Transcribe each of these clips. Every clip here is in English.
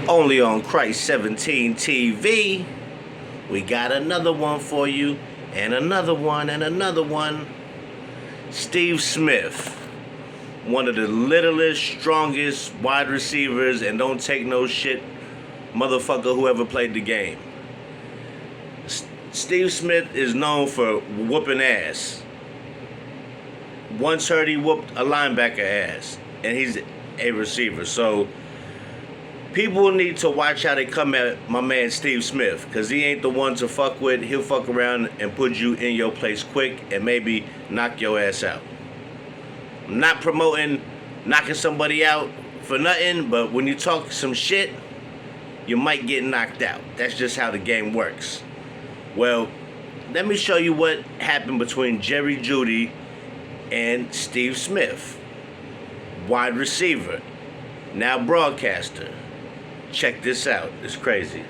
Only on Christ 17 TV. We got another one for you, and another one, and another one. Steve Smith, one of the littlest, strongest wide receivers, and don't take no shit, motherfucker, who ever played the game. Steve Smith is known for whooping ass. Once heard he whooped a linebacker ass, and he's a receiver. So people need to watch how they come at my man Steve Smith, because he ain't the one to fuck with. He'll fuck around and put you in your place quick and maybe knock your ass out. I'm not promoting knocking somebody out for nothing, but when you talk some shit, you might get knocked out. That's just how the game works. Well, let me show you what happened between Juedy and Steve Smith. Wide receiver, now broadcaster. Check this out. It's crazy.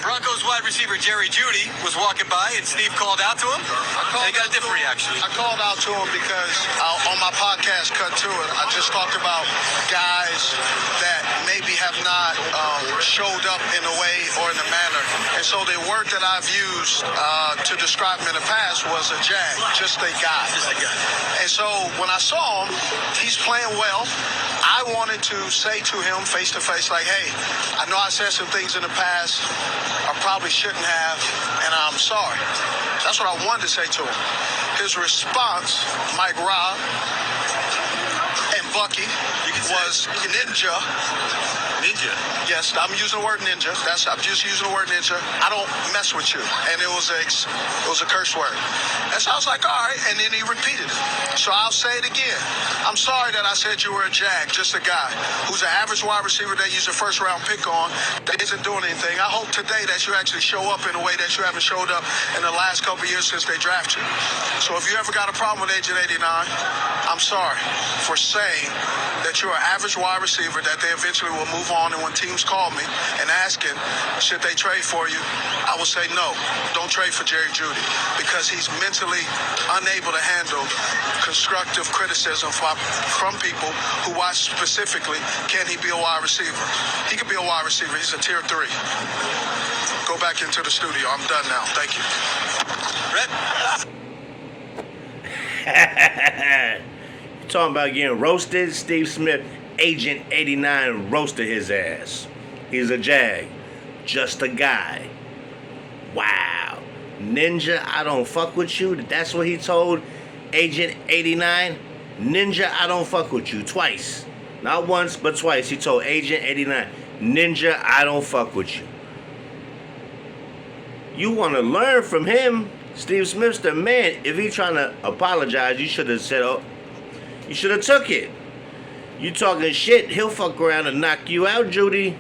Broncos wide receiver Juedy was walking by and Steve called out to him, and he got a different reaction. I called out to him because on my podcast, Cut to It, I just talked about guys that maybe have not showed up in a way or in a manner. And so the word that I've used to describe him in the past was a jag, just a guy. Just a guy. And so when I saw him, he's playing well. I wanted to say to him face to face, like, hey, I know I said some things in the past I probably shouldn't have, and I'm sorry. That's what I wanted to say to him. His response, Mike Robb and Bucky, was ninja. Ninja? Yes, I'm using the word ninja. I'm just using the word ninja. I don't mess with you. And it was a curse word. And so I was like, all right. And then he repeated it. So I'll say it again. I'm sorry that I said you were a jag, just a guy who's an average wide receiver that used a first round pick on that isn't doing anything. I hope today that you actually show up in a way that you haven't showed up in the last couple of years since they drafted you. So if you ever got a problem with Agent 89, I'm sorry for saying that you're an average wide receiver that they eventually will move on. And when teams call me and asking, should they trade for you, I will say no, don't trade for Juedy because he's mentally unable to handle constructive criticism from people who watch specifically, can he be a wide receiver? He could be a wide receiver. He's a tier 3. Go back into the studio. I'm done now. Thank you. You talking about getting roasted? Steve Smith, Agent 89, roasted his ass. He's a jag. Just a guy. Wow. Ninja, I don't fuck with you. That's what he told Agent 89. Ninja, I don't fuck with you. Twice. Not once, but twice. He told Agent 89, Ninja, I don't fuck with you. You want to learn from him? Steve Smith's the man. If he trying to apologize, you should have said, oh, you should have took it. You talking shit, he'll fuck around and knock you out, Juedy.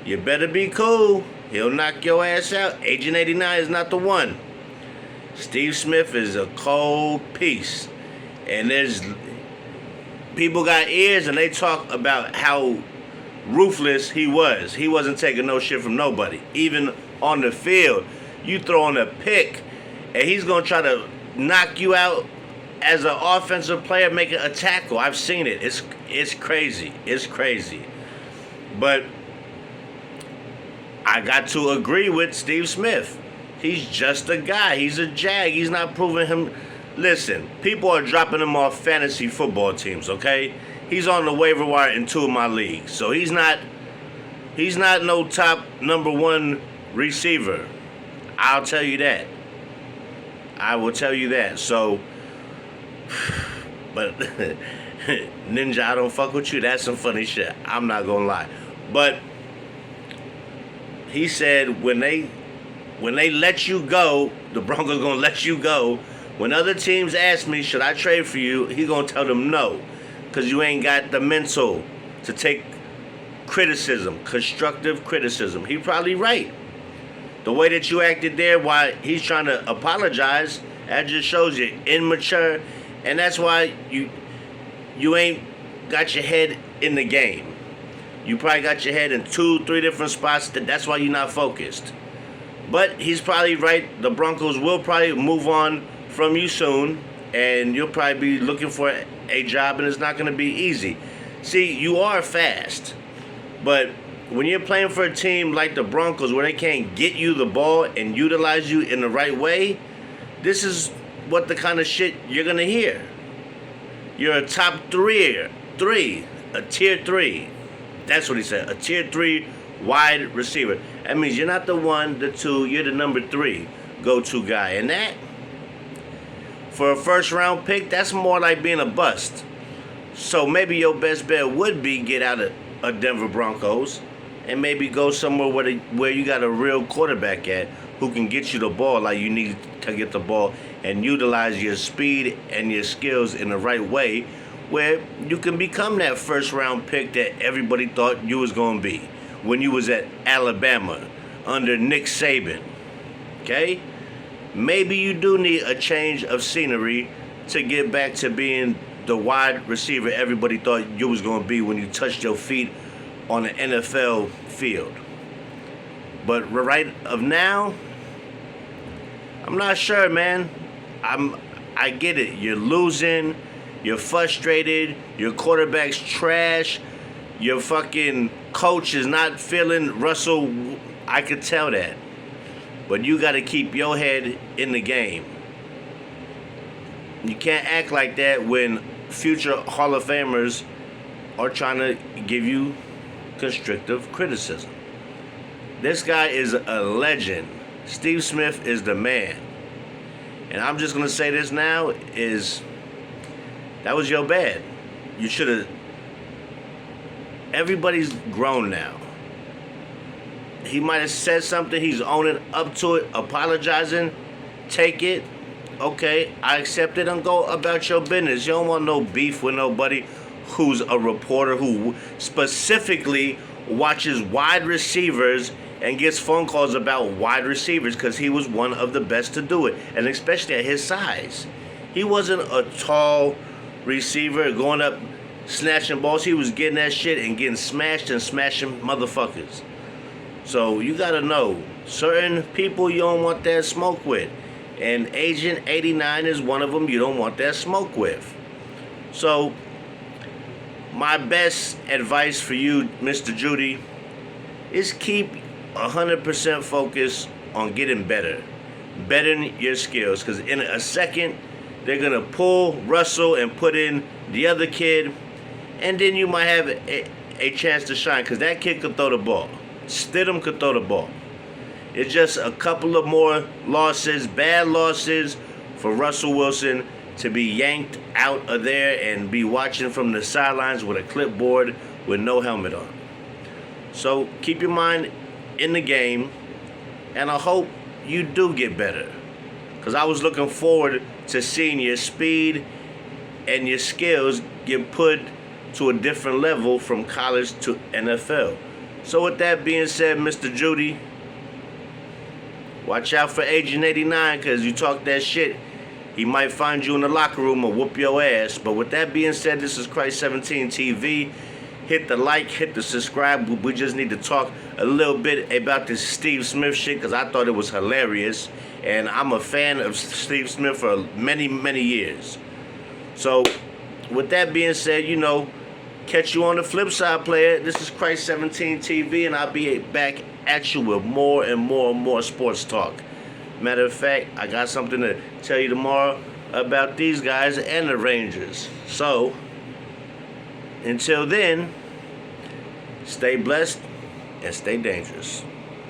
You better be cool. He'll knock your ass out. Agent 89 is not the one. Steve Smith is a cold piece. And there's people got ears and they talk about how ruthless he was. He wasn't taking no shit from nobody. Even on the field, you throwing a pick and he's going to try to knock you out as an offensive player making a tackle. I've seen it. It's crazy. It's crazy. But I got to agree with Steve Smith. He's just a guy. He's a jag. He's not proving him. Listen, people are dropping him off fantasy football teams, okay? He's on the waiver wire in 2 of my leagues. So he's not no top number 1 receiver. I'll tell you that. I will tell you that. So, but Ninja, I don't fuck with you. That's some funny shit. I'm not gonna lie. But he said when they let you go, the Broncos gonna let you go. When other teams ask me, should I trade for you? He gonna tell them no, because you ain't got the mental to take criticism, constructive criticism. He probably right. The way that you acted there while he's trying to apologize, that just shows you immature, and that's why you ain't got your head in the game. You probably got your head in 2-3 different spots. That's why you're not focused. But he's probably right. The Broncos will probably move on from you soon, and you'll probably be looking for a job, and it's not going to be easy. See, you are fast. But when you're playing for a team like the Broncos where they can't get you the ball and utilize you in the right way, this is what the kind of shit you're going to hear. You're a top three, a tier 3. That's what he said, a tier 3 wide receiver. That means you're not the 1, the 2, you're the number 3 go-to guy. And that, for a first-round pick, that's more like being a bust. So maybe your best bet would be get out of Denver Broncos and maybe go somewhere where you got a real quarterback at who can get you the ball like you need to get the ball and utilize your speed and your skills in the right way where you can become that first-round pick that everybody thought you was going to be when you was at Alabama under Nick Saban. Okay? Maybe you do need a change of scenery to get back to being the wide receiver everybody thought you was going to be when you touched your feet on an NFL field. But right of now, I'm not sure, man. I get it. You're losing. You're frustrated. Your quarterback's trash. Your fucking coach is not feeling Russell. I could tell that. But you got to keep your head in the game. You can't act like that when future Hall of Famers are trying to give you constructive criticism. This guy is a legend. Steve Smith is the man. And I'm just going to say this now is that was your bad. You should have. Everybody's grown now. He might have said something. He's owning up to it, apologizing. Take it. Okay, I accept it and go about your business. You don't want no beef with nobody who's a reporter who specifically watches wide receivers and gets phone calls about wide receivers because he was one of the best to do it, and especially at his size. He wasn't a tall receiver going up snatching balls. He was getting that shit and getting smashed and smashing motherfuckers. So you gotta know, certain people you don't want that smoke with. And Agent 89 is one of them you don't want that smoke with. So my best advice for you, Mr. Juedy, is keep 100% focused on getting better. Bettering your skills. Because in a second, they're going to pull Russell and put in the other kid. And then you might have a chance to shine. Because that kid could throw the ball. Stidham could throw the ball. It's just a couple of more losses, bad losses for Russell Wilson to be yanked out of there and be watching from the sidelines with a clipboard with no helmet on. So keep your mind in the game, and I hope you do get better. Because I was looking forward to seeing your speed and your skills get put to a different level from college to NFL. So with that being said, Mr. Juedy, watch out for Agent 89, because you talk that shit, he might find you in the locker room or whoop your ass. But with that being said, this is Christ 17 TV. Hit the like, hit the subscribe. We just need to talk a little bit about this Steve Smith shit, because I thought it was hilarious. And I'm a fan of Steve Smith for many, many years. So with that being said, you know, catch you on the flip side, player. This is Christ 17 TV, and I'll be back at you with more and more and more sports talk. Matter of fact, I got something to tell you tomorrow about these guys and the Rangers. So, until then, stay blessed and stay dangerous.